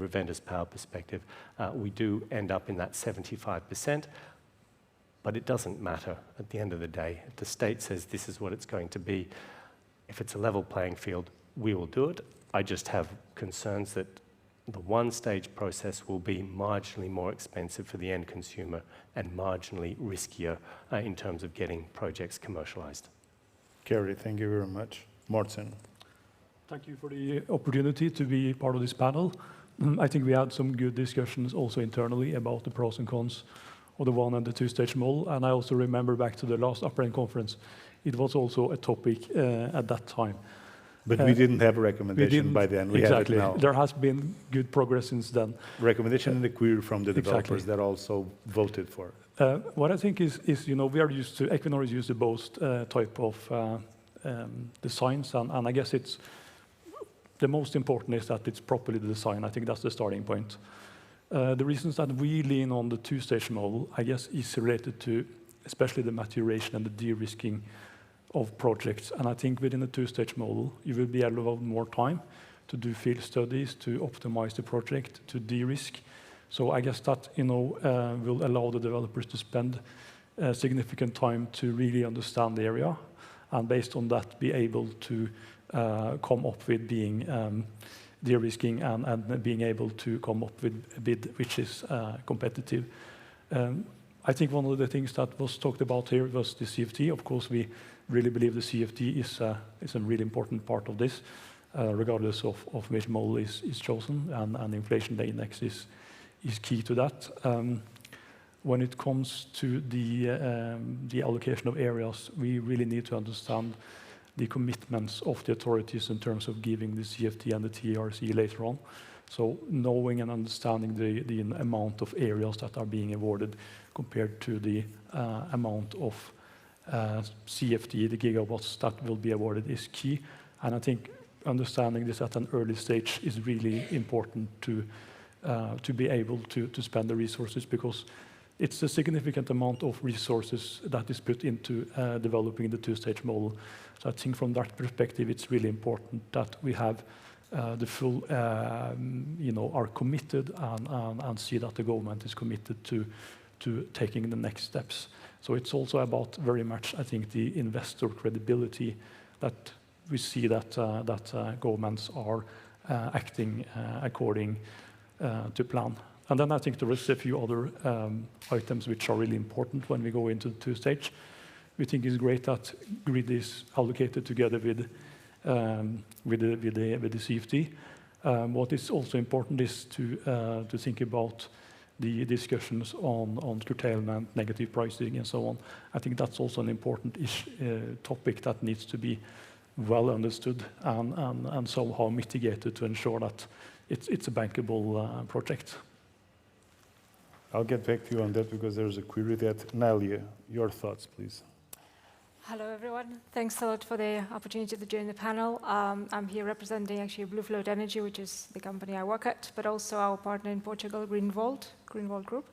Ravenda's power perspective, we do end up in that 75%, but it doesn't matter at the end of the day. If the state says this is what it's going to be, if it's a level playing field, we will do it. I just have concerns that the one-stage process will be marginally more expensive for the end consumer and marginally riskier in terms of getting projects commercialized. Kerry, thank you very much. Morten. Thank you for the opportunity to be part of this panel. I think we had some good discussions also internally about the pros and cons of the one and the two-stage model. And I also remember back to the last UPREN conference, it was also a topic at that time. But we didn't have a recommendation by then. We exactly. have it now. There has been good progress since then. Recommendation and a query from the developers that also voted for. What I think is we are used to, Equinor is used to both type of designs, and I guess it's the most important is that it's properly designed. I think that's the starting point. The reasons that we lean on the two-stage model, I guess, is related to especially the maturation and the de-risking of projects. And I think within the two-stage model, you will be able to have more time to do field studies, to optimize the project, to de-risk. So I guess that will allow the developers to spend significant time to really understand the area, and based on that, be able to come up with being de-risking and being able to come up with a bid which is competitive. I think one of the things that was talked about here was the CFD. Of course, we really believe the CFD is a really important part of this, regardless of which model is chosen, and inflation index is key to that. When it comes to the allocation of areas, we really need to understand the commitments of the authorities in terms of giving the CFD and the TRC later on. So knowing and understanding the amount of areas that are being awarded compared to the amount of CFD, the gigawatts that will be awarded, is key. And I think understanding this at an early stage is really important to be able to spend the resources, because it's a significant amount of resources that is put into developing the two-stage model. So I think from that perspective, it's really important that we have the full, are committed and see that the government is committed to taking the next steps. So it's also about very much, I think, the investor credibility, that we see that governments are acting according to plan. And then I think there is a few other items which are really important when we go into the two-stage. We think it's great that grid is allocated together with the CFD. What is also important is to think about the discussions on curtailment, negative pricing, and so on. I think that's also an important topic that needs to be well understood and somehow mitigated to ensure that it's a bankable project. I'll get back to you on that because there's a query that. Nelia, your thoughts, please. Hello, everyone. Thanks a lot for the opportunity to join the panel. I'm here representing actually Bluefloat Energy, which is the company I work at, but also our partner in Portugal, Greenvolt Group.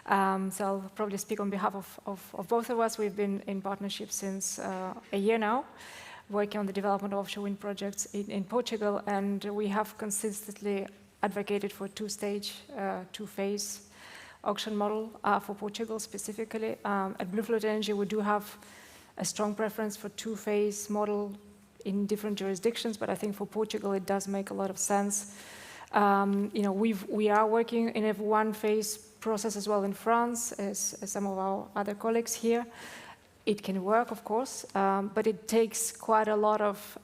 So I'll probably speak on behalf of both of us. We've been in partnership since a year now, working on the development of offshore wind projects in Portugal, and we have consistently advocated for two-stage, two-phase auction model for Portugal specifically. At Bluefloat Energy, we do have a strong preference for two-phase model in different jurisdictions, but I think for Portugal it does make a lot of sense. We are working in a one-phase process as well in France, as some of our other colleagues here. It can work, of course, but it takes quite a lot of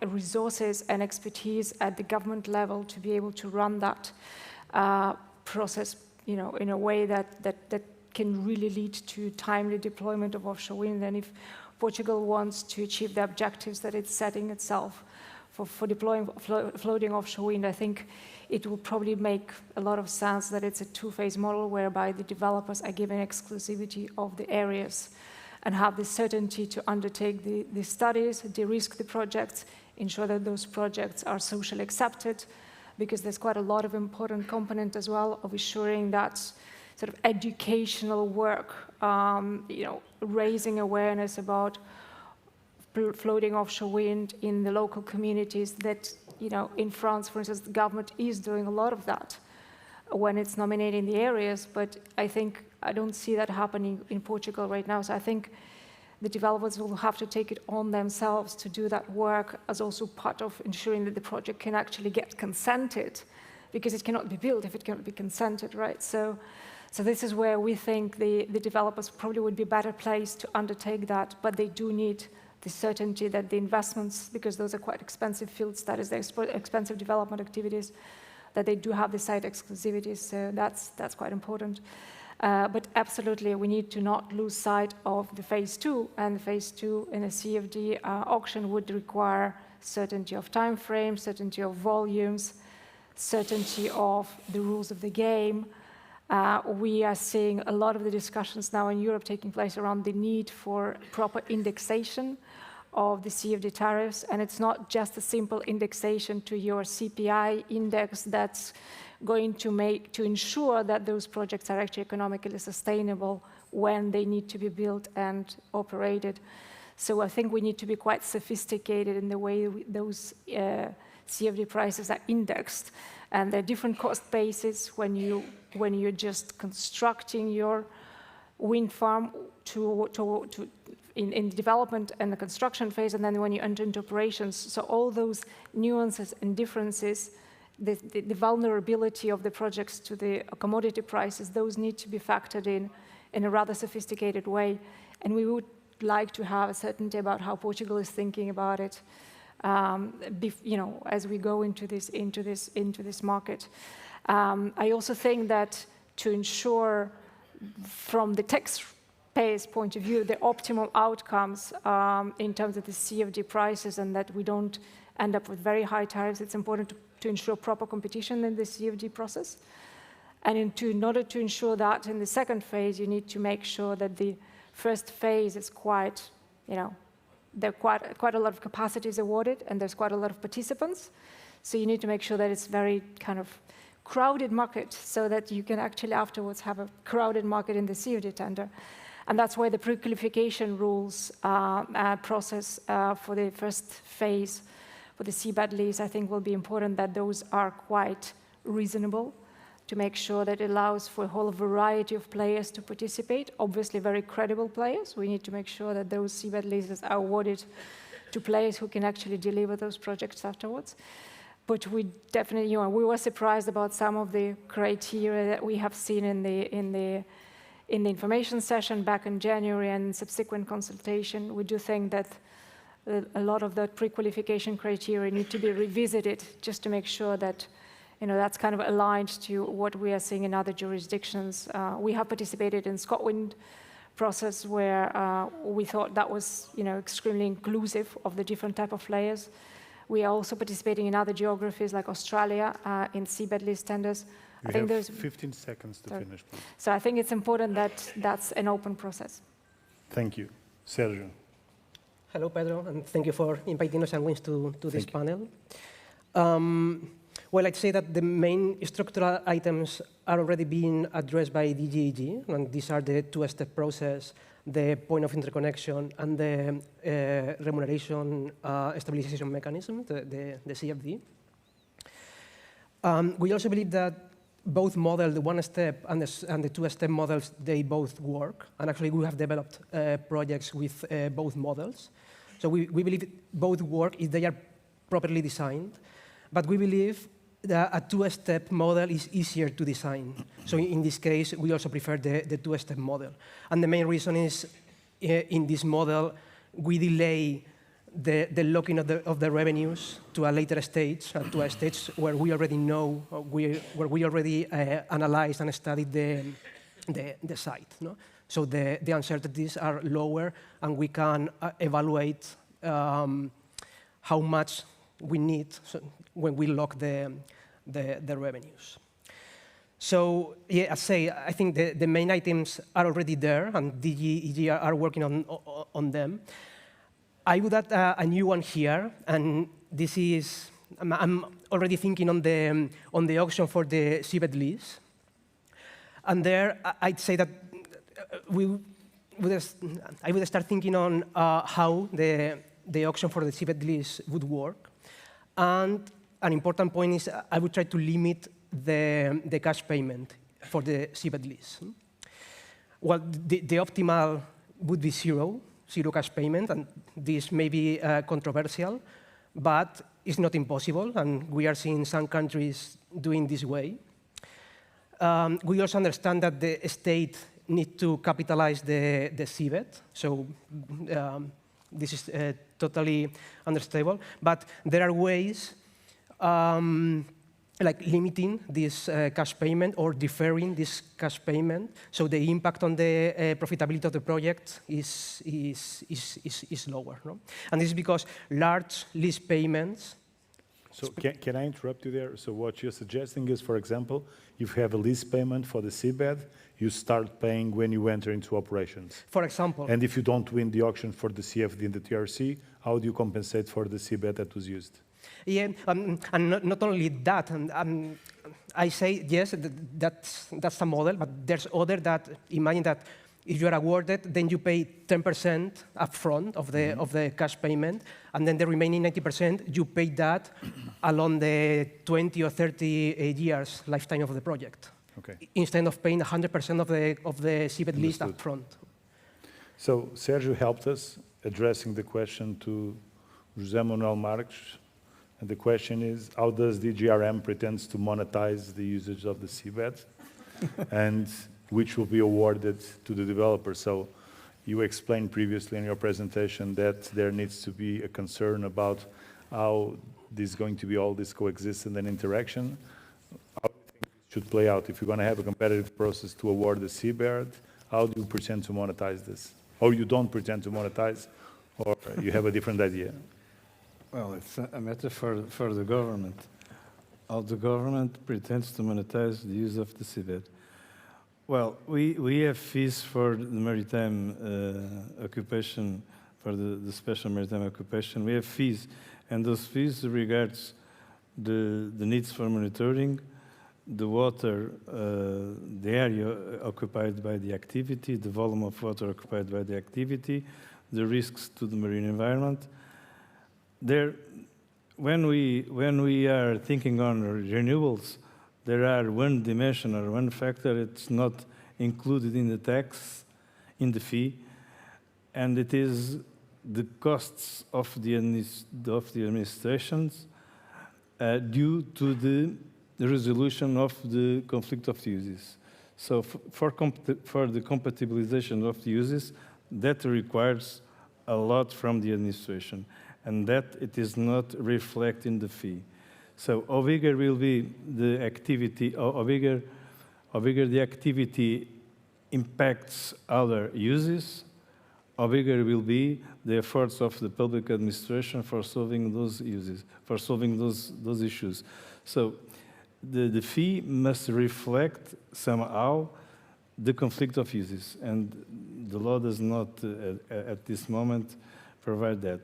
resources and expertise at the government level to be able to run that process, in a way that can really lead to timely deployment of offshore wind. And if Portugal wants to achieve the objectives that it's setting itself for deploying floating offshore wind, I think it will probably make a lot of sense that it's a two-phase model whereby the developers are given exclusivity of the areas and have the certainty to undertake the studies, de-risk the projects, ensure that those projects are socially accepted, because there's quite a lot of important component as well of ensuring that sort of educational work, raising awareness about floating offshore wind in the local communities, that in France, for instance, the government is doing a lot of that when it's nominating the areas, but I don't see that happening in Portugal right now. So I think the developers will have to take it on themselves to do that work as also part of ensuring that the project can actually get consented, because it cannot be built if it cannot be consented, right? So this is where we think the developers probably would be better placed to undertake that, but they do need the certainty that the investments, because those are quite expensive field studies, they're expensive development activities, that they do have the site exclusivity, so that's quite important. But absolutely, we need to not lose sight of the phase 2, and the phase 2 in a CFD auction would require certainty of time frame, certainty of volumes, certainty of the rules of the game. We are seeing a lot of the discussions now in Europe taking place around the need for proper indexation of the CFD tariffs, and it's not just a simple indexation to your CPI index that's going to ensure that those projects are actually economically sustainable when they need to be built and operated. So I think we need to be quite sophisticated in the way those CFD prices are indexed, and there are different cost bases when you're just constructing your wind farm in development and the construction phase, and then when you enter into operations. So all those nuances and differences, the vulnerability of the projects to the commodity prices, those need to be factored in a rather sophisticated way. And we would like to have a certainty about how Portugal is thinking about it, as we go into this market. I also think that to ensure, from the taxpayer's point of view, the optimal outcomes in terms of the CFD prices, and that we don't end up with very high tariffs, it's important to ensure proper competition in the CFD process. And in order to ensure that in the second phase, you need to make sure that the first phase is quite, there are quite a lot of capacities awarded, and there's quite a lot of participants. So you need to make sure that it's very kind of crowded market, so that you can actually afterwards have a crowded market in the CFD tender. And that's why the pre-qualification rules process for the first phase for the seabed lease, I think, will be important, that those are quite reasonable, to make sure that it allows for a whole variety of players to participate, obviously very credible players. We need to make sure that those seabed leases are awarded to players who can actually deliver those projects afterwards. But we definitely, we were surprised about some of the criteria that we have seen in the information session back in January and subsequent consultation. We do think that a lot of the pre-qualification criteria need to be revisited, just to make sure that that's kind of aligned to what we are seeing in other jurisdictions. We have participated in ScotWind process, where we thought that was extremely inclusive of the different type of players. We are also participating in other geographies like Australia in seabed lease tenders. I think there's 15 seconds to finish, please. So I think it's important that that's an open process. Thank you. Sergio. Hello, Pedro, and thank you for inviting us and Wins to this panel. Well, I'd say that the main structural items are already being addressed by DGEG, and these are the two-step process, the point of interconnection, and the remuneration stabilization mechanism, the CFD. We also believe that both models, the one-step and the two-step models, they both work. And actually, we have developed projects with both models. So we believe both work if they are properly designed. But we believe that a two-step model is easier to design. So in this case, we also prefer the two-step model. And the main reason is, in this model, we delay the locking of the revenues to a later stage, to a stage where we already know, where we already analyzed and studied the site. No? So the uncertainties are lower, and we can evaluate how much we need when we lock the revenues. So yeah, I think the main items are already there, and DGEG are working on them. I would add a new one here, and this is, I'm already thinking on the auction for the seabed lease. And there, I'd say that I would start thinking on how the auction for the seabed lease would work. And an important point is I would try to limit the cash payment for the seabed lease. Well, the optimal would be zero cash payment, and this may be controversial, but it's not impossible, and we are seeing some countries doing this way. We also understand that the state needs to capitalize the seabed, so this is totally understandable. But there are ways like limiting this cash payment or deferring this cash payment, so the impact on the profitability of the project is lower. No? And this is because large lease payments. So can I interrupt you there? So what you're suggesting is, for example, if you have a lease payment for the seabed, you start paying when you enter into operations. For example. And if you don't win the auction for the CFD and the TRC, how do you compensate for the seabed that was used? Yeah, and not only that, and I say, yes, that's a model, but there's other that, imagine that if you are awarded, then you pay 10% upfront of the cash payment, and then the remaining 90%, you pay that along the 20 or 30 years lifetime of the project. Okay. Instead of paying 100% of the seabed lease upfront. So Sergio helped us addressing the question to José Manuel Marques, and the question is, how does the GRM pretends to monetize the usage of the seabed, and which will be awarded to the developer? So you explained previously in your presentation that there needs to be a concern about how this is going to be all this coexistence and interaction. How do you think it should play out? If you're going to have a competitive process to award the seabed, how do you pretend to monetize this? Or you don't pretend to monetize, or you have a different idea? Well, it's a matter for the government. How the government pretends to monetize the use of the seabed. Well, we have fees for the maritime occupation, for the special maritime occupation. We have fees, and those fees regards the needs for monitoring, the water, the area occupied by the activity, the volume of water occupied by the activity, the risks to the marine environment. When we are thinking on renewables, there are one dimension or one factor it's not included in the tax, in the fee, and it is the costs of the administrations due to the resolution of the conflict of uses. So for the compatibilization of the uses, that requires a lot from the administration, and that it is not reflected in the fee. So how bigger will be the activity, how bigger the activity impacts other uses, how bigger will be the efforts of the public administration for solving those uses, for solving those issues. So the fee must reflect somehow the conflict of uses, and the law does not, at this moment, provide that.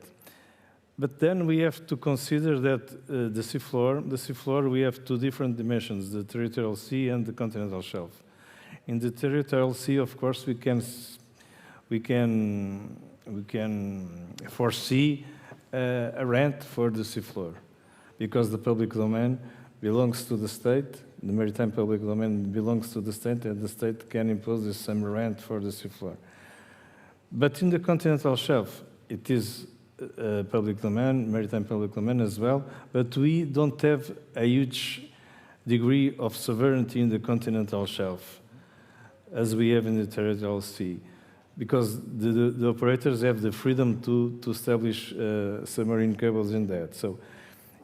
But then we have to consider that the seafloor, we have two different dimensions, the territorial sea and the continental shelf. In the territorial sea, of course, we can foresee a rent for the seafloor, because the public domain belongs to the state, the maritime public domain belongs to the state, and the state can impose the same rent for the seafloor. But in the continental shelf, it is public domain, maritime public domain as well, but we don't have a huge degree of sovereignty in the continental shelf as we have in the territorial sea, because the operators have the freedom to establish submarine cables in that. So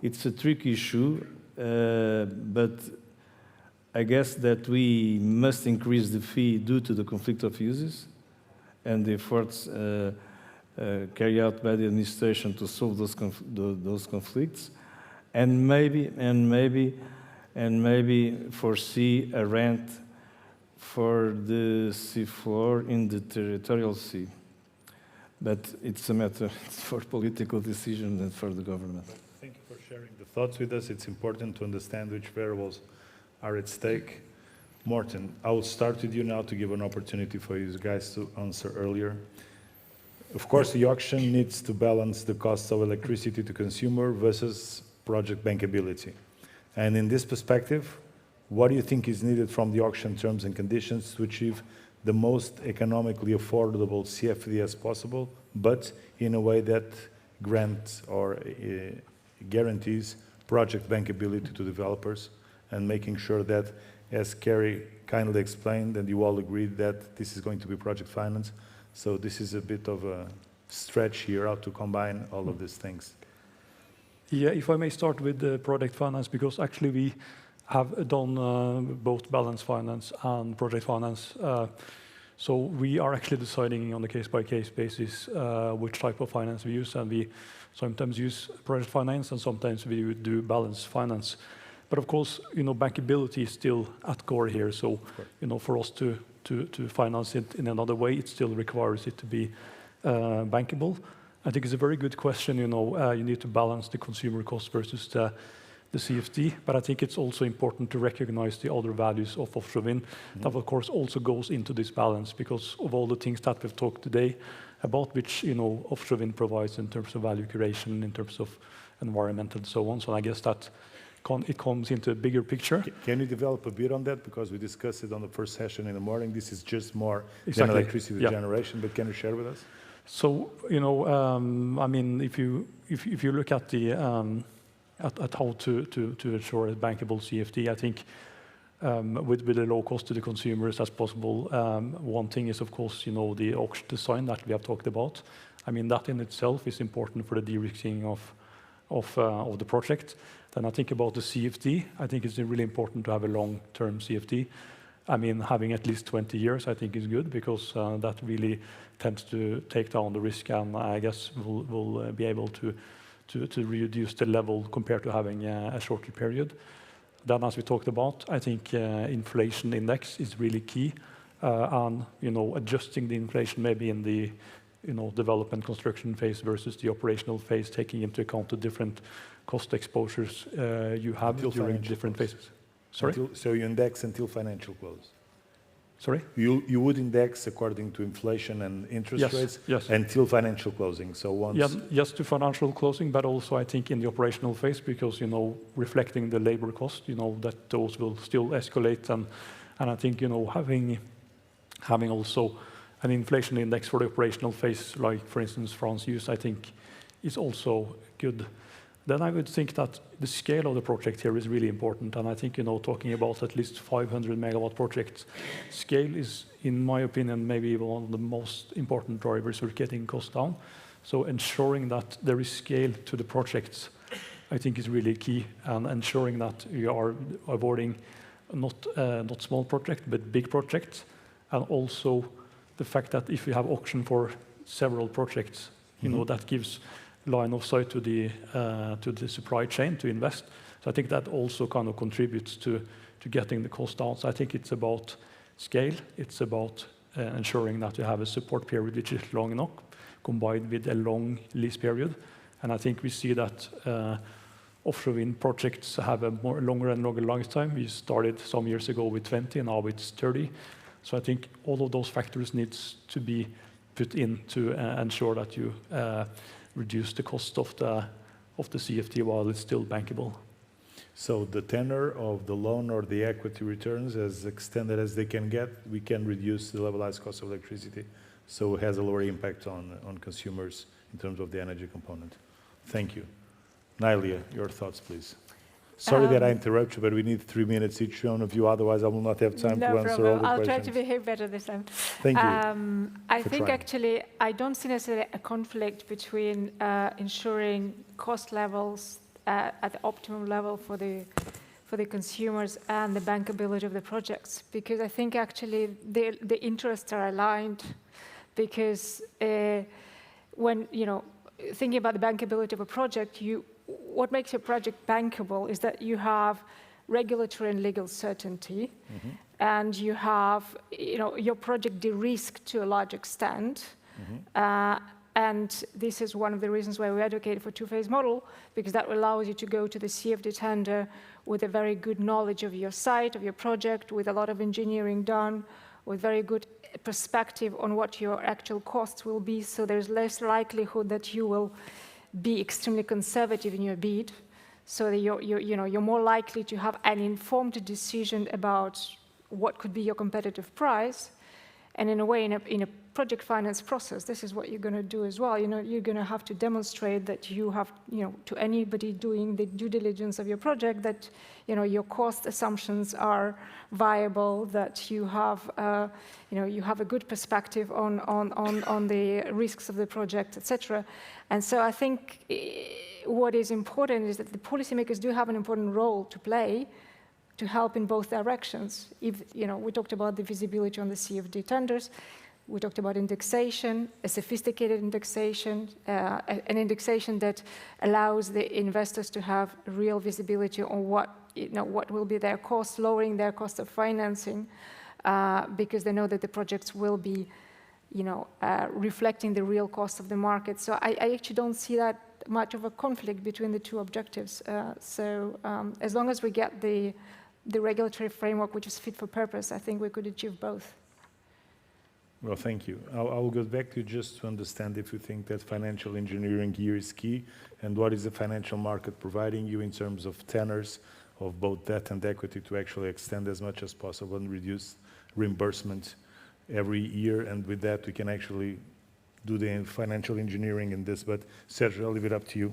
it's a tricky issue, but I guess that we must increase the fee due to the conflict of uses and the efforts carried out by the administration to solve those conflicts, and maybe foresee a rent for the seafloor in the territorial sea. But it's a matter for political decision and for the government. Thank you for sharing the thoughts with us. It's important to understand which variables are at stake. Morten, I will start with you now to give an opportunity for you guys to answer earlier. Of course, the auction needs to balance the costs of electricity to consumer versus project bankability. And in this perspective, what do you think is needed from the auction terms and conditions to achieve the most economically affordable CFD as possible, but in a way that grants or guarantees project bankability to developers, and making sure that, as Kerry kindly explained, and you all agreed that this is going to be project finance. So this is a bit of a stretch here, how to combine all of these things. Yeah, if I may start with the project finance, because actually we have done both balance finance and project finance. So we are actually deciding on a case-by-case basis which type of finance we use, and we sometimes use project finance and sometimes we do balance finance. But of course, bankability is still at core here. So, for us to finance it in another way, it still requires it to be bankable. I think it's a very good question. You need to balance the consumer cost versus the CFD, but I think it's also important to recognize the other values of offshore wind. That, of course, also goes into this balance because of all the things that we've talked today about, which offshore wind provides in terms of value creation, in terms of environment, and so on. So I guess that it comes into a bigger picture. Can you develop a bit on that? Because we discussed it on the first session in the morning. This is just more Exactly. than electricity generation, but can you share with us? So, I mean, if you look at the at how to ensure a bankable CFD, I think with the low cost to the consumers as possible. One thing is, of course, the auction design that we have talked about. I mean, that in itself is important for the de-risking of the project. Then I think about the CFD. I think it's really important to have a long-term CFD. I mean, having at least 20 years, I think, is good because that really tends to take down the risk, and I guess we'll be able to reduce the level compared to having a shorter period. Then, as we talked about, I think inflation index is really key, and adjusting the inflation maybe in the development construction phase versus the operational phase, taking into account the different cost exposures you have during different phases. Sorry? So you index until financial close? Sorry? You would index according to inflation and interest rates until financial closing. So once... Yes, to financial closing, but also I think in the operational phase, because, reflecting the labor cost, that those will still escalate. And I think, having also an inflation index for the operational phase, like, for instance, France use, I think is also good. Then I would think that the scale of the project here is really important. And I think, talking about at least 500 megawatt projects, scale is, in my opinion, maybe one of the most important drivers for getting costs down. So ensuring that there is scale to the projects, I think is really key. And ensuring that you are avoiding not small projects, but big projects. And also the fact that if you have auction for several projects, that gives line of sight to the supply chain to invest. So I think that also kind of contributes to getting the cost down. So I think it's about scale. It's about ensuring that you have a support period which is long enough, combined with a long lease period. And I think we see that offshore wind projects have a longer and longer lifetime. We started some years ago with 20, and now it's 30. So I think all of those factors needs to be put in to ensure that you reduce the cost of the CFD while it's still bankable. So the tenor of the loan or the equity returns, as extended as they can get, we can reduce the levelized cost of electricity. So it has a lower impact on consumers in terms of the energy component. Thank you. Nylia, your thoughts, please. Sorry that I interrupt you, but we need 3 minutes each one of you. Otherwise, I will not have time to answer all the questions. I'll try to behave better this time. Thank you. I think actually, I don't see necessarily a conflict between ensuring cost levels at the optimum level for the consumers and the bankability of the projects, because I think actually the interests are aligned. Because when thinking about the bankability of a project, what makes a project bankable is that you have regulatory and legal certainty, and you have your project de-risked to a large extent. And this is one of the reasons why we advocate for two-phase model, because that allows you to go to the CFD tender with a very good knowledge of your site, of your project, with a lot of engineering done, with very good perspective on what your actual costs will be. So there's less likelihood that you will be extremely conservative in your bid. so that you're more likely to have an informed decision about what could be your competitive price. And in a way, in a project finance process, this is what you're going to do as well. You're going to have to demonstrate that you have, to anybody doing the due diligence of your project, that your cost assumptions are viable, that you have, you have a good perspective on the risks of the project, etc. And so I think what is important is that the policymakers do have an important role to play to help in both directions. If, we talked about the visibility on the CFD tenders, we talked about indexation, a sophisticated indexation, an indexation that allows the investors to have real visibility on what will be their cost, lowering their cost of financing, because they know that the projects will be, reflecting the real cost of the market. So I actually don't see that much of a conflict between the two objectives. As long as we get the regulatory framework which is fit for purpose, I think we could achieve both. Well, thank you. I will go back to you just to understand if you think that financial engineering here is key, and what is the financial market providing you in terms of tenors of both debt and equity to actually extend as much as possible and reduce reimbursement every year, and with that we can actually do the financial engineering in this. But Sergio, I'll leave it up to you.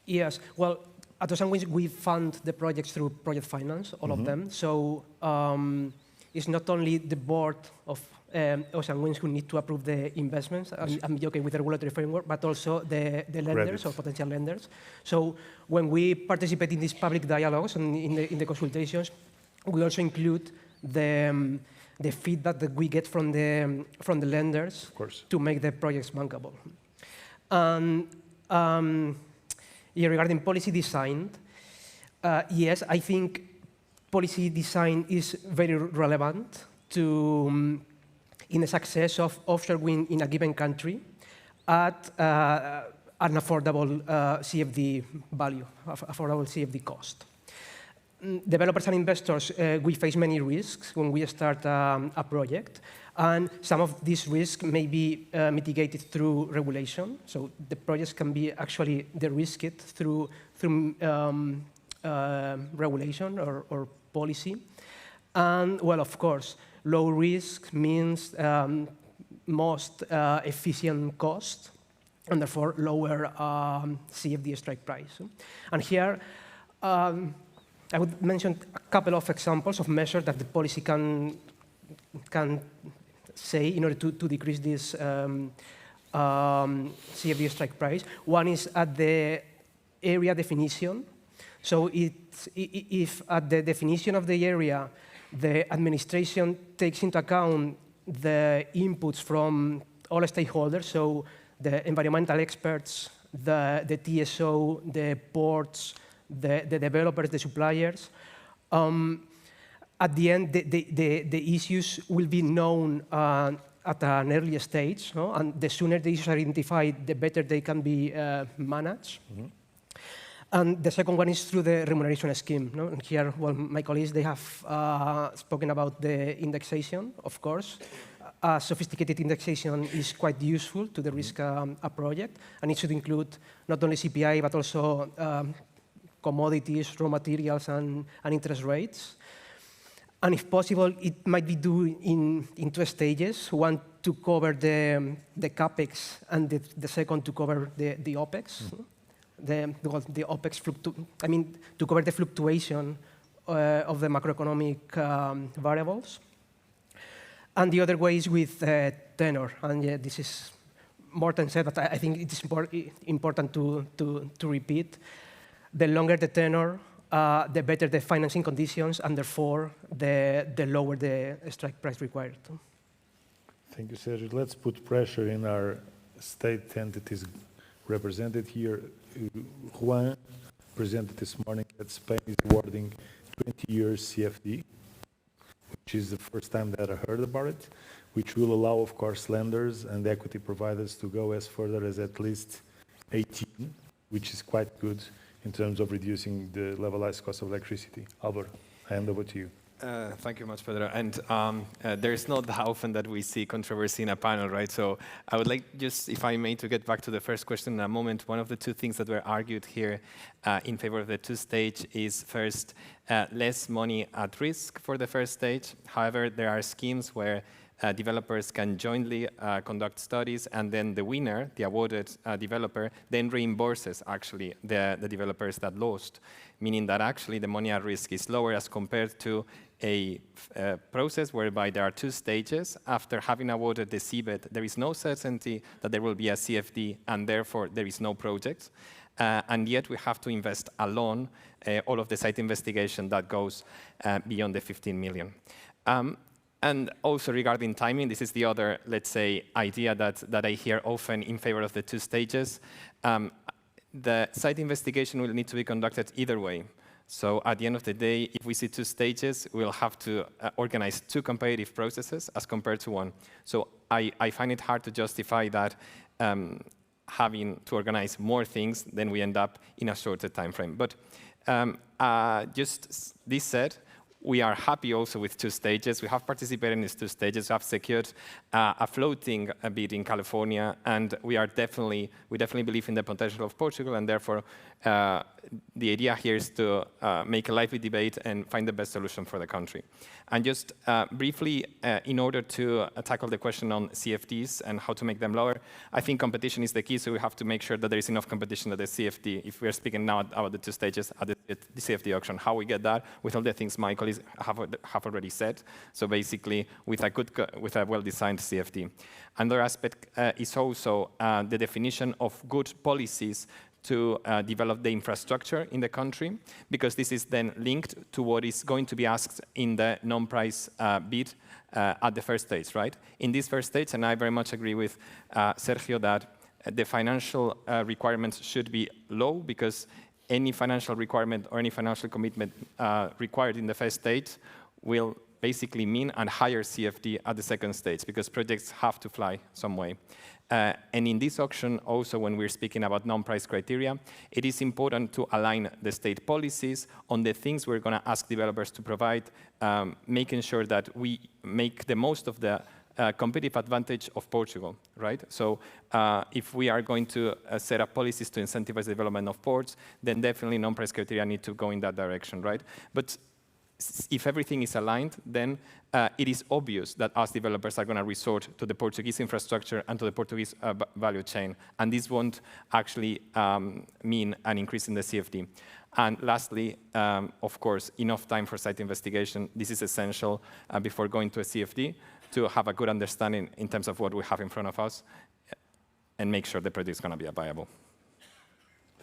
Yes, well, at Ocean Winds we fund the projects through project finance, all of them. So it's not only the board of Ocean Winds who need to approve the investments and be okay with the regulatory framework, but also the lenders or potential lenders. So when we participate in these public dialogues and in the consultations, we also include the feedback that we get from the lenders, of course, to make the projects bankable. Regarding policy design, yes, I think policy design is very relevant in the success of offshore wind in a given country at an affordable CFD value, affordable CFD cost. Developers and investors, we face many risks when we start a project, and some of these risks may be mitigated through regulation. So the projects can be actually de-risked through regulation or policy. And, well, of course, low risk means most efficient cost, and therefore lower CFD strike price. And here, I would mention a couple of examples of measures that the policy can say in order to decrease this CFD strike price. One is at the area definition. So if at the definition of the area, the administration takes into account the inputs from all stakeholders, so the environmental experts, the TSO, the ports, the developers, the suppliers. At the end, the issues will be known at an early stage, no? And the sooner the issues are identified, the better they can be managed. And the second one is through the remuneration scheme. No? And here, well, my colleagues, they have spoken about the indexation, of course. Sophisticated indexation is quite useful to the risk a project, and it should include not only CPI, but also commodities, raw materials, and interest rates. And if possible, it might be done in two stages. One to cover the CapEx, and the second to cover the OpEx. The OpEx to cover the fluctuation of the macroeconomic variables. And the other way is with tenor. And yeah, this is Morten said, but I think it is important to repeat. The longer the tenor, the better the financing conditions, and therefore the lower the strike price required. Thank you, Sergio. Let's put pressure in our state entities represented here. Juan presented this morning that Spain is awarding 20 years CFD, which is the first time that I heard about it, which will allow, of course, lenders and equity providers to go as further as at least 18, which is quite good in terms of reducing the levelized cost of electricity. Albert, I hand over to you. Thank you much, Pedro. And there's not that often that we see controversy in a panel, right? So I would like just, if I may, to get back to the first question in a moment. One of the two things that were argued here in favor of the two-stage is first, less money at risk for the first stage. However, there are schemes where developers can jointly conduct studies, and then the winner, the awarded developer, then reimburses actually the developers that lost, meaning that actually the money at risk is lower as compared to a process whereby there are two stages. After having awarded the seabed, there is no certainty that there will be a CFD, and therefore there is no project. And yet we have to invest alone all of the site investigation that goes beyond the 15 million. And also regarding timing, this is the other, let's say, idea that I hear often in favor of the two stages. The site investigation will need to be conducted either way. So at the end of the day, if we see two stages, we'll have to organize two competitive processes as compared to one. So I find it hard to justify that having to organize more things, then we end up in a shorter time frame. But just this said, we are happy also with two stages. We have participated in these two stages. We have secured a floating bid in California, and we definitely believe in the potential of Portugal, and therefore the idea here is to make a lively debate and find the best solution for the country. And just briefly, in order to tackle the question on CFDs and how to make them lower, I think competition is the key, so we have to make sure that there is enough competition at the CFD. If we're speaking now about the two stages at the CFD auction, how we get that with all the things my colleagues have already said. So basically, with a well-designed CFD. Another aspect is also the definition of good policies to develop the infrastructure in the country, because this is then linked to what is going to be asked in the non-price bid at the first stage, right? In this first stage, and I very much agree with Sergio that the financial requirements should be low, because any financial requirement or any financial commitment required in the first stage will basically mean a higher CFD at the second stage, because projects have to fly some way. And in this auction, also when we're speaking about non-price criteria, it is important to align the state policies on the things we're going to ask developers to provide, making sure that we make the most of the competitive advantage of Portugal, right? So if we are going to set up policies to incentivize the development of ports, then definitely non-price criteria need to go in that direction, right? But if everything is aligned, then it is obvious that us developers are going to resort to the Portuguese infrastructure and to the Portuguese value chain. And this won't actually mean an increase in the CFD. And lastly, of course, enough time for site investigation. This is essential before going to a CFD to have a good understanding in terms of what we have in front of us and make sure the project is going to be viable.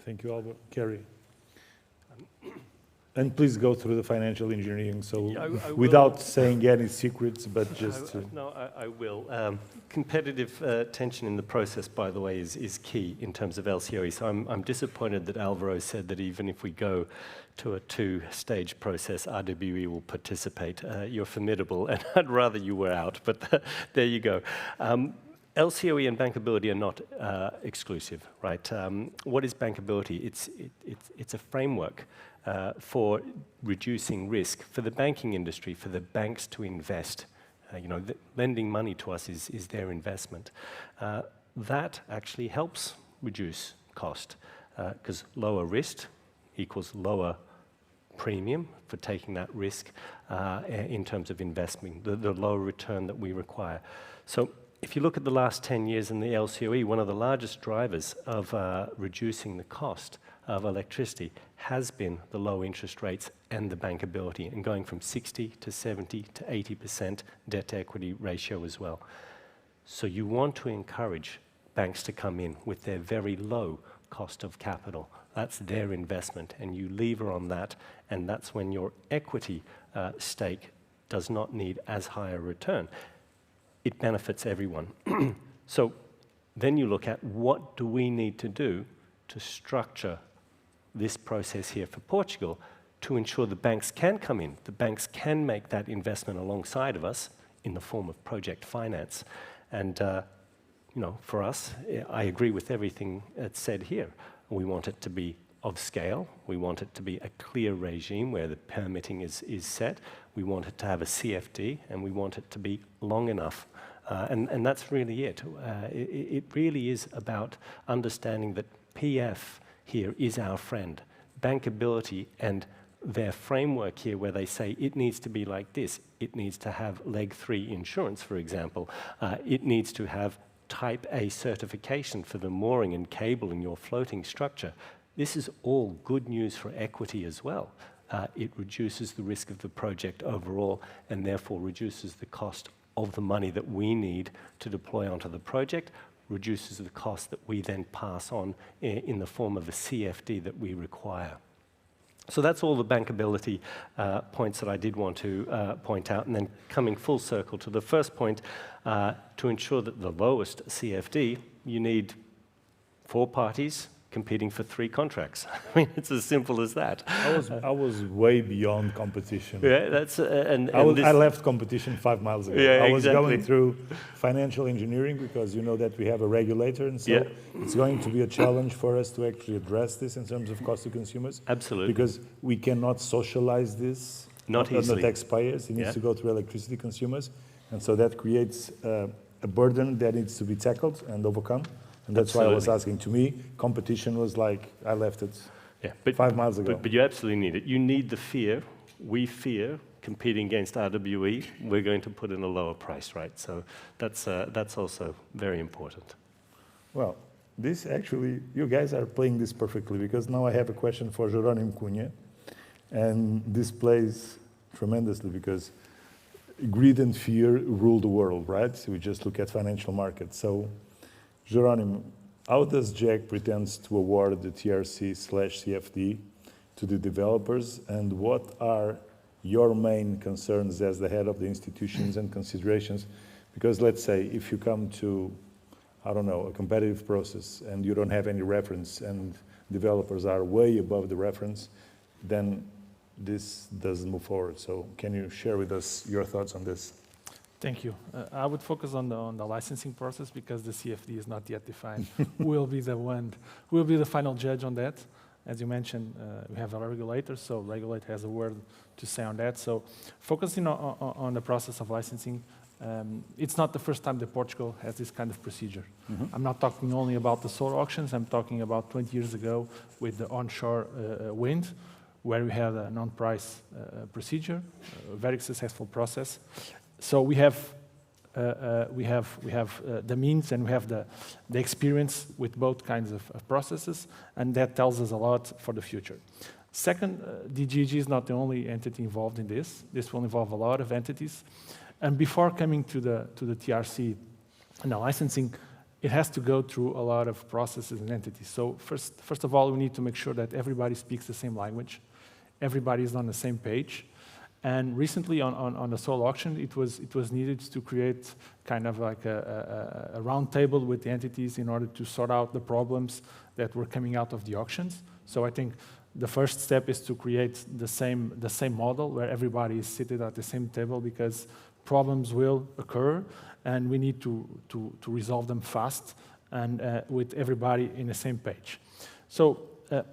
Thank you, Albert. Kerry. And please go through the financial engineering, so I without saying any secrets, but just to... No, I will. Competitive tension in the process, by the way, is key in terms of LCOE. So I'm disappointed that Alvaro said that even if we go to a two-stage process, RWE will participate. You're formidable, and I'd rather you were out, but there you go. LCOE and bankability are not exclusive, right? What is bankability? It's a framework for reducing risk for the banking industry, for the banks to invest. Lending money to us is their investment. That actually helps reduce cost, because lower risk equals lower premium for taking that risk in terms of investment, the lower return that we require. So if you look at the last 10 years in the LCOE, one of the largest drivers of reducing the cost of electricity has been the low interest rates and the bankability, and going from 60 to 70 to 80% debt to equity ratio as well. So you want to encourage banks to come in with their very low cost of capital. That's their investment, and you lever on that, and that's when your equity stake does not need as high a return. It benefits everyone. So then you look at what do we need to do to structure this process here for Portugal to ensure the banks can come in, the banks can make that investment alongside of us in the form of project finance. And for us, I agree with everything that's said here. We want it to be of scale. We want it to be a clear regime where the permitting is set. We want it to have a CFD, and we want it to be long enough. And that's really it. It really is about understanding that PF here is our friend. Bankability and their framework here where they say it needs to be like this. It needs to have leg 3 insurance, for example. It needs to have type A certification for the mooring and cable in your floating structure. This is all good news for equity as well. It reduces the risk of the project overall and therefore reduces the cost of the money that we need to deploy onto the project, reduces the cost that we then pass on in the form of a CFD that we require. So that's all the bankability points that I did want to point out. And then coming full circle to the first point, to ensure that the lowest CFD, you need 4 parties competing for 3 contracts. I mean, it's as simple as that. I was way beyond competition. Yeah, that's I left competition 5 miles ago. Yeah, I was exactly. going through financial engineering because you know that we have a regulator, and so Yeah. it's going to be a challenge for us to actually address this in terms of cost to consumers. Absolutely. Because we cannot socialize this Not on easily. the taxpayers. It needs Yeah. to go through electricity consumers, and so that creates a burden that needs to be tackled and overcome. And that's why I was asking. To me, competition was like, I left it 5 miles ago. But you absolutely need it. You need the fear. We fear competing against RWE. We're going to put in a lower price, right? So that's also very important. Well, this actually, you guys are playing this perfectly because now I have a question for Jerónimo Cunha. And this plays tremendously because greed and fear rule the world, right? So we just look at financial markets. So, Jerónimo, how does JEC pretends to award the TRC/CFD to the developers, and what are your main concerns as the head of the institutions and considerations? Because let's say if you come to, I don't know, a competitive process and you don't have any reference and developers are way above the reference, then this doesn't move forward. So can you share with us your thoughts on this? Thank you. I would focus on the licensing process because the CFD is not yet defined. Who will be the final judge on that? As you mentioned, we have a regulator, so regulator has a word to say on that. So focusing on the process of licensing, it's not the first time that Portugal has this kind of procedure. Mm-hmm. I'm not talking only about the solar auctions, I'm talking about 20 years ago with the onshore wind, where we had a non-price procedure, a very successful process. So we have the means and we have the experience with both kinds of processes, and that tells us a lot for the future. Second, DGG is not the only entity involved in this. This will involve a lot of entities. And before coming to the TRC and the licensing, it has to go through a lot of processes and entities. So first of all, we need to make sure that everybody speaks the same language, everybody is on the same page. And recently on the solar auction, it was needed to create kind of like a round table with the entities in order to sort out the problems that were coming out of the auctions. So I think the first step is to create the same model where everybody is seated at the same table, because problems will occur and we need to resolve them fast and with everybody in the same page. So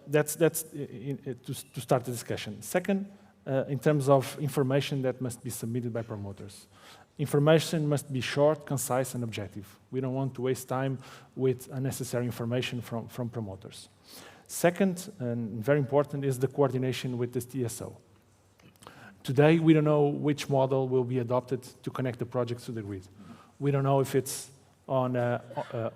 that's to start the discussion. Second, in terms of information that must be submitted by promoters. Information must be short, concise, and objective. We don't want to waste time with unnecessary information from promoters. Second, and very important, is the coordination with the TSO. Today, we don't know which model will be adopted to connect the projects to the grid. We don't know if it's on an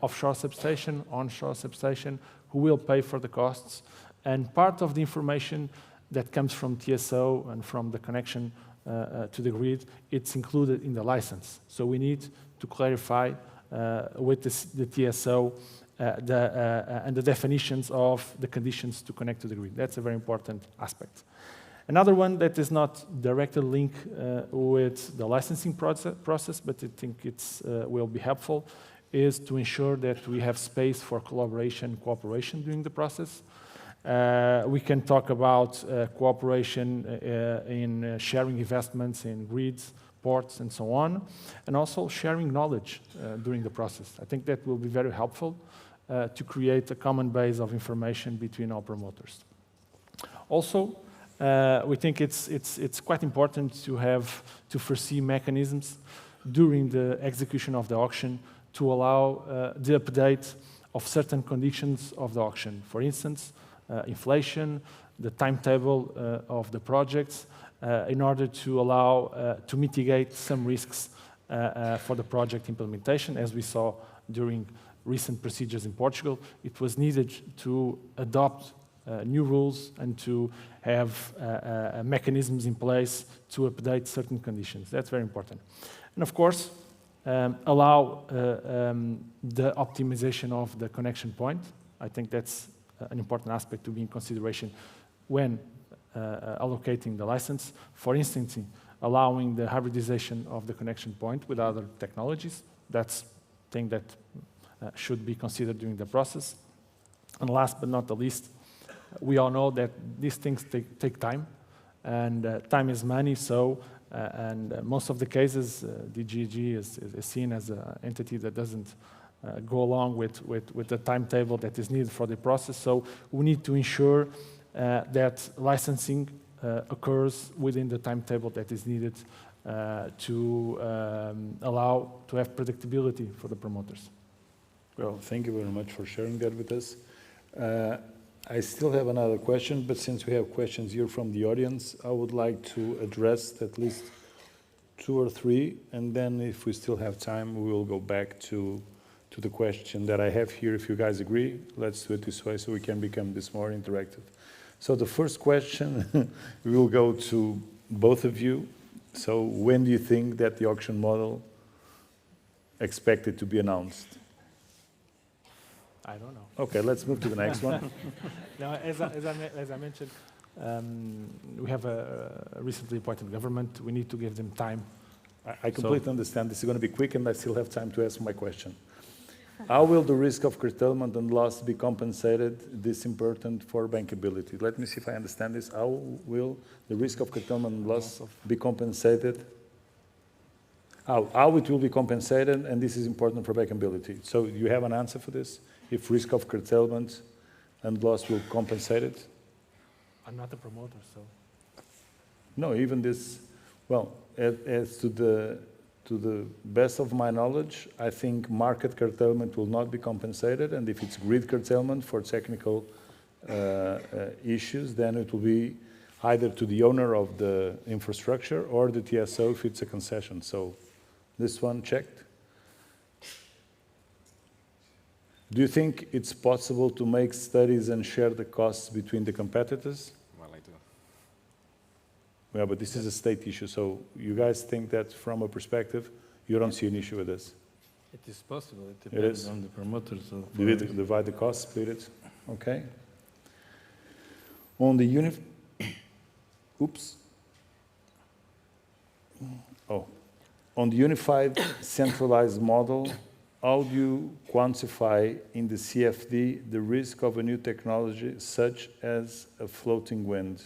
offshore substation, onshore substation, who will pay for the costs. And part of the information that comes from TSO and from the connection to the grid, it's included in the license. So we need to clarify with the TSO and the definitions of the conditions to connect to the grid. That's a very important aspect. Another one that is not directly linked with the licensing process, but I think it will be helpful, is to ensure that we have space for collaboration and cooperation during the process. We can talk about cooperation in sharing investments in grids, ports, and so on, and also sharing knowledge during the process. I think that will be very helpful to create a common base of information between all promoters. Also, we think it's quite important to foresee mechanisms during the execution of the auction to allow the update of certain conditions of the auction. For instance, inflation, the timetable of the projects, in order to allow to mitigate some risks for the project implementation. As we saw during recent procedures in Portugal, it was needed to adopt new rules and to have mechanisms in place to update certain conditions. That's very important. And of course, allow the optimization of the connection point. I think that's an important aspect to be in consideration when allocating the license. For instance, allowing the hybridization of the connection point with other technologies. That's a thing that should be considered during the process. And last but not the least, we all know that these things take time, and time is money, so most of the cases, DGG is seen as an entity that doesn't go along with the timetable that is needed for the process. So we need to ensure that licensing occurs within the timetable that is needed to allow to have predictability for the promoters. Well, thank you very much for sharing that with us. I still have another question, but since we have questions here from the audience, I would like to address at least 2 or 3, and then if we still have time, we will go back to the question that I have here. If you guys agree, let's do it this way so we can become this more interactive. So the first question will go to both of you. So when do you think that the auction model expected to be announced? I don't know. Okay, let's move to the next one. Now, as I mentioned, we have a recently appointed government. We need to give them time. I completely understand. This is going to be quick, and I still have time to ask my question. How will the risk of curtailment and loss be compensated? This is important for bankability. Let me see if I understand this. How will the risk of curtailment and loss be compensated? How it will be compensated, and this is important for bankability. So you have an answer for this? If risk of curtailment and loss will compensate it? I'm not a promoter, so. No, even this, well, as to the best of my knowledge, I think market curtailment will not be compensated, and if it's grid curtailment for technical issues, then it will be either to the owner of the infrastructure or the TSO if it's a concession. So this one checked. Do you think it's possible to make studies and share the costs between the competitors? Well, I do. Yeah, but this is a state issue, so you guys think that from a perspective, you don't see an issue with this? It is possible. It depends on the promoters. Divide the cost, split it. Okay. On the on the unified centralized model, how do you quantify in the CFD the risk of a new technology such as a floating wind?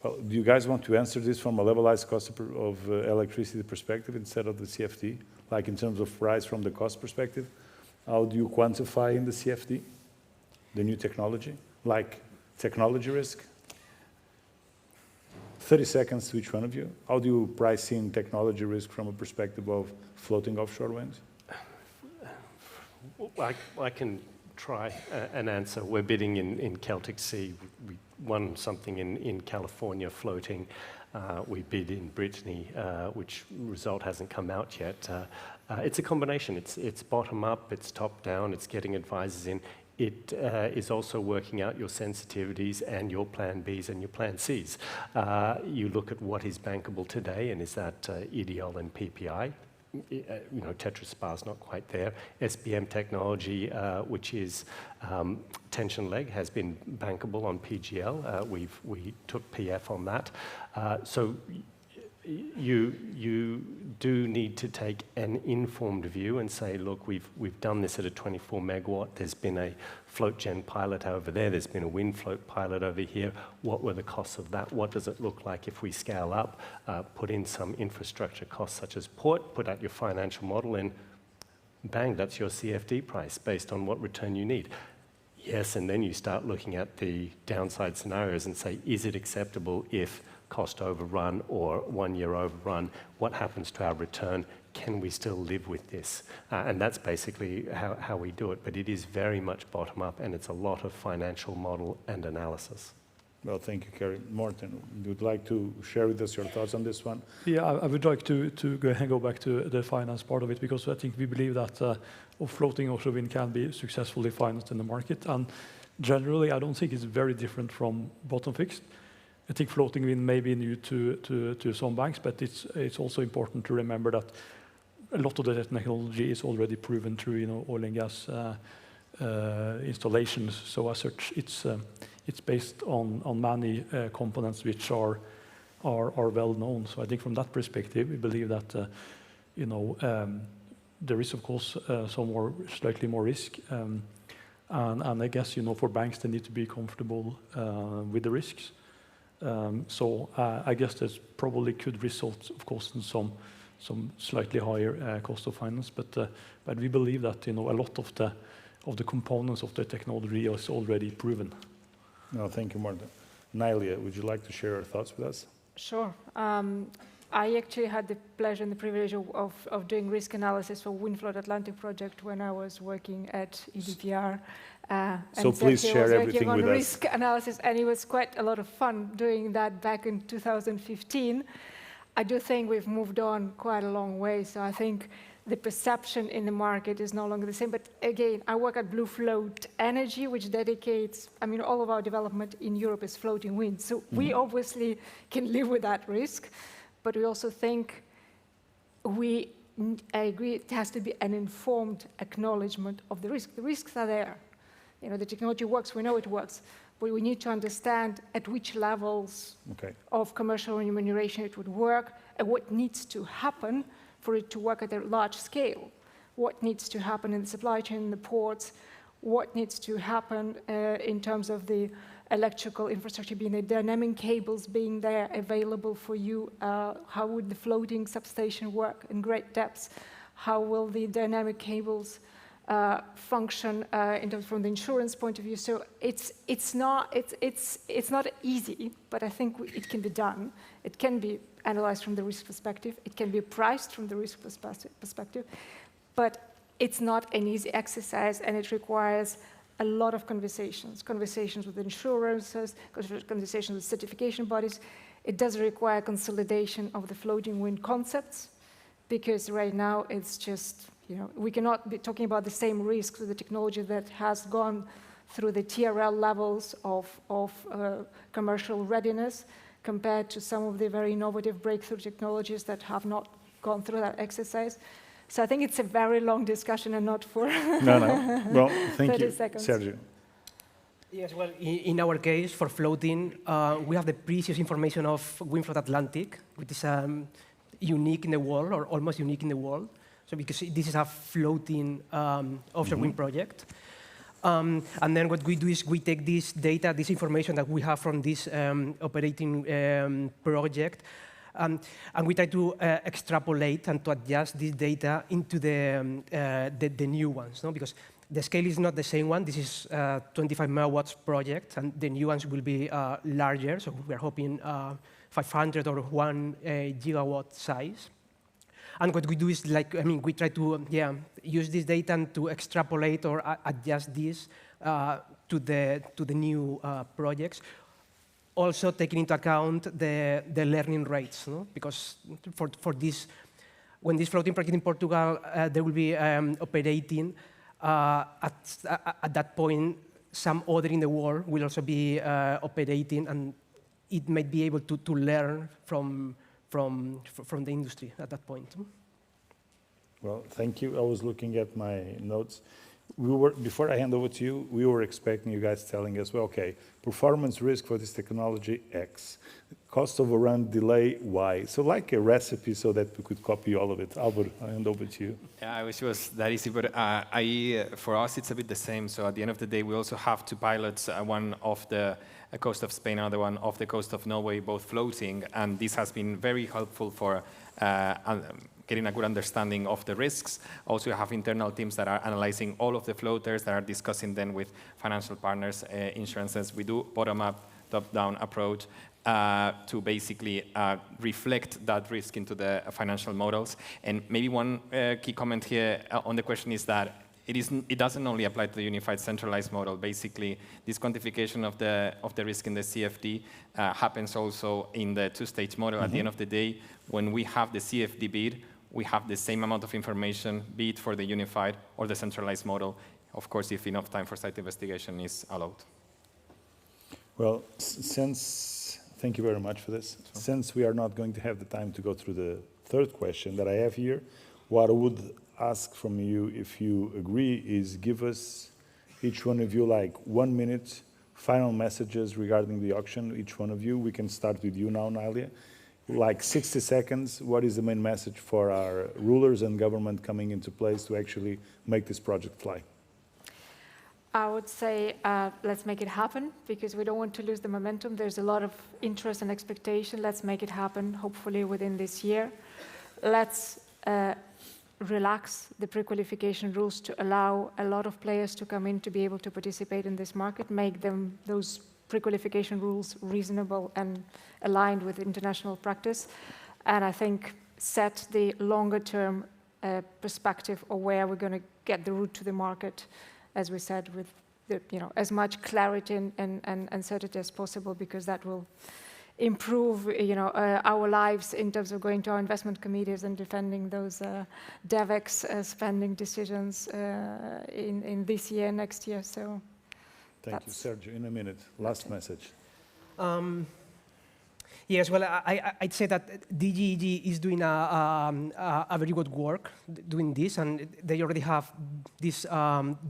Well, do you guys want to answer this from a levelized cost of electricity perspective instead of the CFD? Like in terms of price from the cost perspective? How do you quantify in the CFD the new technology? Like technology risk? 30 seconds to each one of you. How do you price in technology risk from a perspective of floating offshore wind? I can try an answer. We're bidding in Celtic Sea. We won something in California floating. We bid in Brittany, which result hasn't come out yet. It's a combination. It's bottom up, it's top down, it's getting advisors in. It is also working out your sensitivities and your plan Bs and your plan Cs. You look at what is bankable today, and is that EDL and PPI? TetraSpar is not quite there. SBM technology, which is tension leg, has been bankable on PGL. We took PF on that. So you do need to take an informed view and say, look, we've done this at a 24 megawatt. There's been a float gen pilot over there. There's been a wind float pilot over here. What were the costs of that? What does it look like if we scale up? Put in some infrastructure costs such as port, put out your financial model, and bang, that's your CFD price based on what return you need. Yes, and then you start looking at the downside scenarios and say, is it acceptable if cost overrun or 1 year overrun? What happens to our return? Can we still live with this? And that's basically how we do it. But it is very much bottom up, and it's a lot of financial model and analysis. Well, thank you, Kerry. Morten, would you like to share with us your thoughts on this one? Yeah, I would like to go back to the finance part of it, because I think we believe that floating offshore wind can be successfully financed in the market. And generally, I don't think it's very different from bottom fixed. I think floating wind may be new to some banks, but it's also important to remember that a lot of the technology is already proven through oil and gas installations. So as such, it's based on many components which are well known. So I think from that perspective, we believe that there is of course slightly more risk, and I guess for banks they need to be comfortable with the risks. So I guess there's probably could result, of course, in some slightly higher cost of finance, but we believe that a lot of the components of the technology is already proven. No, thank you, Morten. Nylia, would you like to share your thoughts with us? Sure. I actually had the pleasure and the privilege of doing risk analysis for Windfloat Atlantic project when I was working at EDPR. So please share everything with us. Risk analysis, and it was quite a lot of fun doing that back in 2015. I do think we've moved on quite a long way, so I think the perception in the market is no longer the same. But again, I work at BlueFloat Energy, which dedicates, all of our development in Europe is floating wind. So we obviously can live with that risk, but we also think I agree it has to be an informed acknowledgement of the risk. The risks are there. The technology works, we know it works, but we need to understand at which levels of commercial remuneration it would work and what needs to happen for it to work at a large scale. What needs to happen in the supply chain, in the ports, what needs to happen in terms of the electrical infrastructure being the dynamic cables being there available for you, how would the floating substation work in great depths, how will the dynamic cables function in terms from the insurance point of view. So it's not easy, but I think it can be done. It can be analyzed from the risk perspective. It can be priced from the risk perspective, but it's not an easy exercise, and it requires a lot of conversations with insurances, conversations with certification bodies. It does require consolidation of the floating wind concepts, because right now it's just, we cannot be talking about the same risks with the technology that has gone through the TRL levels of commercial readiness compared to some of the very innovative breakthrough technologies that have not gone through that exercise. So I think it's a very long discussion and not for No. Well, thank 30 you, seconds. Sergio. Yes, well, in our case, for floating, we have the previous information of Windfloat Atlantic, which is unique in the world, or almost unique in the world. So because this is a floating offshore wind project. And then what we do is we take this data, this information that we have from this operating project, and we try to extrapolate and to adjust this data into the new ones, no? Because the scale is not the same one. This is a 25 megawatts project, and the new ones will be larger. So we're hoping 500 or 1 gigawatt size. And what we do is, we try to use this data and to extrapolate or adjust this to the new projects. Also taking into account the learning rates, no? Because for this, when this floating project in Portugal, they will be operating at that point, some other in the world will also be operating, and it might be able to learn from the industry at that point. Well, thank you. I was looking at my notes. Before I hand over to you, we were expecting you guys telling us, well, okay, performance risk for this technology, X. Cost overrun, delay, Y. So like a recipe so that we could copy all of it. Albert, I hand over to you. Yeah, I wish it was that easy, but for us, it's a bit the same. So at the end of the day, we also have two pilots, one off the coast of Spain, another one off the coast of Norway, both floating. And this has been very helpful for getting a good understanding of the risks. Also, you have internal teams that are analyzing all of the floaters, that are discussing them with financial partners, insurances. We do bottom-up, top-down approach to basically reflect that risk into the financial models. And maybe one key comment here on the question is that it doesn't only apply to the unified centralized model. Basically, this quantification of the risk in the CFD happens also in the two-stage model. At the end of the day, when we have the CFD bid, we have the same amount of information, be it for the unified or the centralized model, of course, if enough time for site investigation is allowed. Well, thank you very much for this. Since we are not going to have the time to go through the third question that I have here, what I would ask from you, if you agree, is give us, each one of you, like 1 minute, final messages regarding the auction, each one of you. We can start with you now, Nalia. Like 60 seconds, what is the main message for our rulers and government coming into place to actually make this project fly? I would say let's make it happen, because we don't want to lose the momentum. There's a lot of interest and expectation. Let's make it happen, hopefully within this year. Let's relax the pre-qualification rules to allow a lot of players to come in to be able to participate in this market, make those pre-qualification rules reasonable and aligned with international practice, and I think set the longer-term perspective of where we're going to get the route to the market, as we said, with as much clarity and certainty as possible, because that will improve our lives in terms of going to our investment committees and defending those DevEx spending decisions in this year, next year. So. Thank you, Sergio. In a minute, last message. Yes, well, I'd say that DGEG is doing a very good work doing this, and they already have this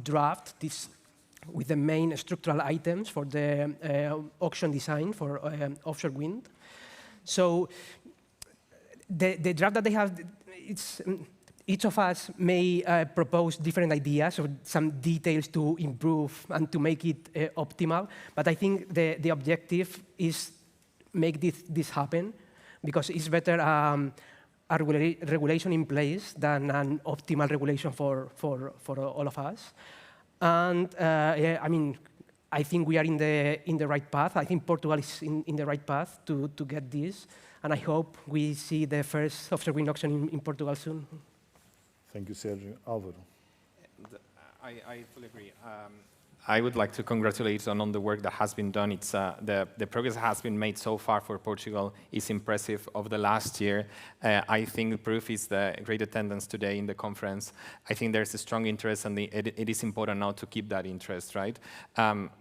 draft, with the main structural items for the auction design for offshore wind. So the draft that they have, each of us may propose different ideas or some details to improve and to make it optimal. But I think the objective is make this happen, because it's better a regulation in place than an optimal regulation for all of us. And yeah, I mean, I think we are in the right path. I think Portugal is in the right path to get this, and I hope we see the first offshore wind auction in Portugal soon. Thank you, Sergio. Álvaro. I fully agree. I would like to congratulate on the work that has been done. It's the progress that has been made so far for Portugal is impressive over the last year. I think the proof is the great attendance today in the conference. I think there's a strong interest, and it is important now to keep that interest, right?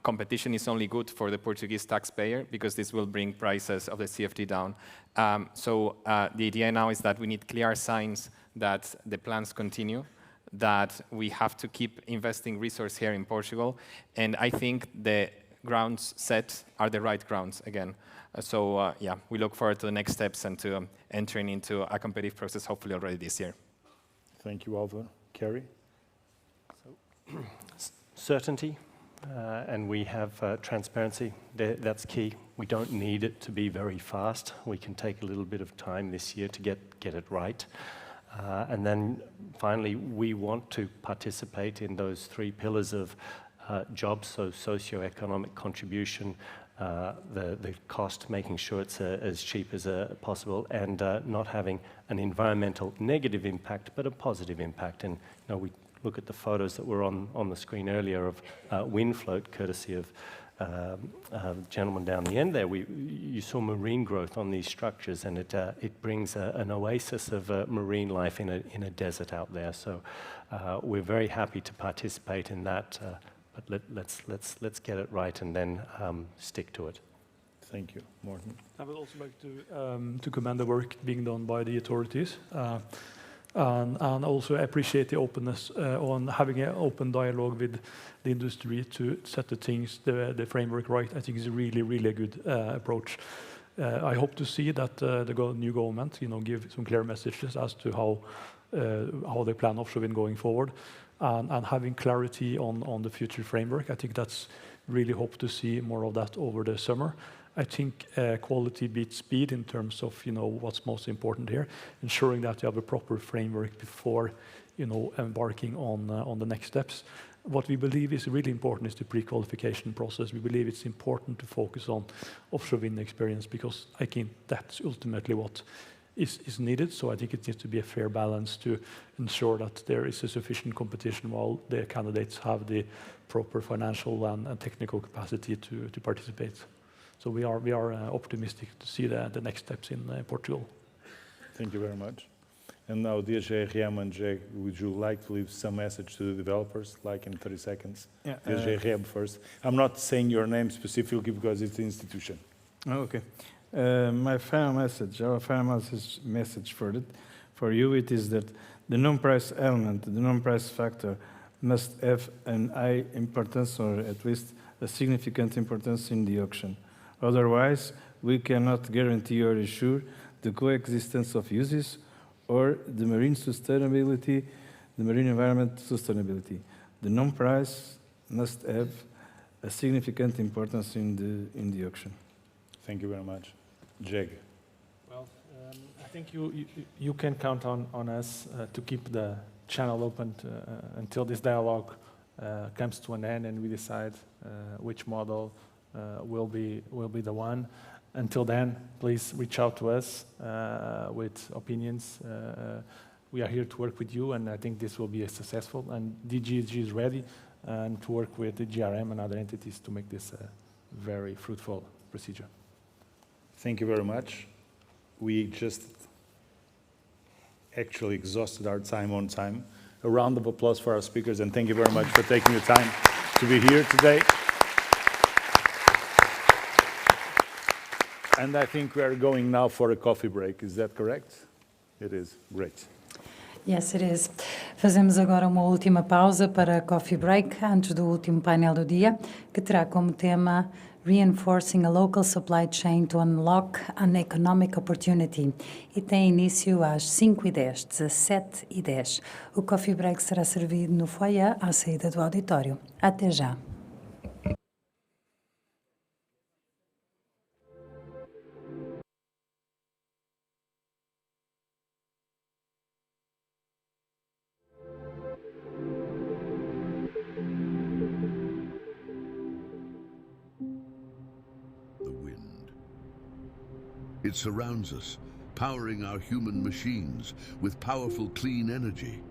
Competition is only good for the Portuguese taxpayer, because this will bring prices of the CFD down. So the idea now is that we need clear signs that the plans continue, that we have to keep investing resource here in Portugal. And I think the grounds set are the right grounds again. So yeah, we look forward to the next steps and to entering into a competitive process, hopefully already this year. Thank you, Álvaro. Kerry? So, certainty, and we have transparency. That's key. We don't need it to be very fast. We can take a little bit of time this year to get it right. And then finally, we want to participate in those 3 pillars of jobs, so socioeconomic contribution, the cost, making sure it's as cheap as possible, and not having an environmental negative impact, but a positive impact. And we look at the photos that were on the screen earlier of Windfloat, courtesy of gentleman down the end there. You saw marine growth on these structures, and it brings an oasis of marine life in a desert out there. So we're very happy to participate in that, but let's get it right and then stick to it. Thank you, Morten. I would also like to commend the work being done by the authorities. And also appreciate the openness on having an open dialogue with the industry to set the framework right. I think is a really, really good approach. I hope to see that the new government, give some clear messages as to how they plan offshore wind going forward, and having clarity on the future framework. I think that's really hope to see more of that over the summer. I think quality beats speed in terms of what's most important here, ensuring that you have a proper framework before embarking on the next steps. What we believe is really important is the pre-qualification process. We believe it's important to focus on offshore wind experience because I think that's ultimately what is needed. So I think it needs to be a fair balance to ensure that there is a sufficient competition while the candidates have the proper financial and technical capacity to participate. So we are optimistic to see the next steps in Portugal. Thank you very much. And now, dear JRM and Jeg, would you like to leave some message to the developers, like in 30 seconds? Yeah, Dear JRM first. I'm not saying your name specifically because it's the institution. Oh, okay. My final message, our final message for you, it is that the non-price element, the non-price factor, must have an high importance, or at least a significant importance in the auction. Otherwise, we cannot guarantee or assure the coexistence of uses or the marine sustainability, the marine environment sustainability. The non-price must have a significant importance in the auction. Thank you very much. Jeg. Well, I think you can count on us to keep the channel open until this dialogue comes to an end and we decide which model will be the one. Until then, please reach out to us with opinions. We are here to work with you, and I think this will be successful. And DGG is ready and to work with the GRM and other entities to make this a very fruitful procedure. Thank you very much. We just actually exhausted our time on time. A round of applause for our speakers, and thank you very much for taking the time to be here today. And I think we are going now for a coffee break. Is that correct? It is. Great. Yes, it is. Fazemos agora uma última pausa para coffee break antes do último painel do dia, que terá como tema Reinforcing a Local Supply Chain to Unlock an Economic Opportunity. E tem início às 5h10, 17h10. O coffee break será servido no foyer à saída do auditório. Até já. It surrounds us, powering our human machines with powerful clean energy.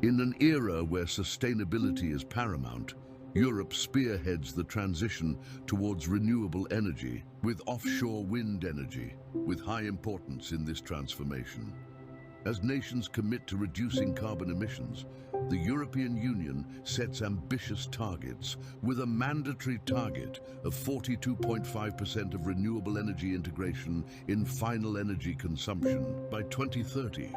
In an era where sustainability is paramount, Europe spearheads the transition towards renewable energy, with offshore wind energy, with high importance in this transformation. As nations commit to reducing carbon emissions, the European Union sets ambitious targets with a mandatory target of 42.5% of renewable energy integration in final energy consumption by 2030.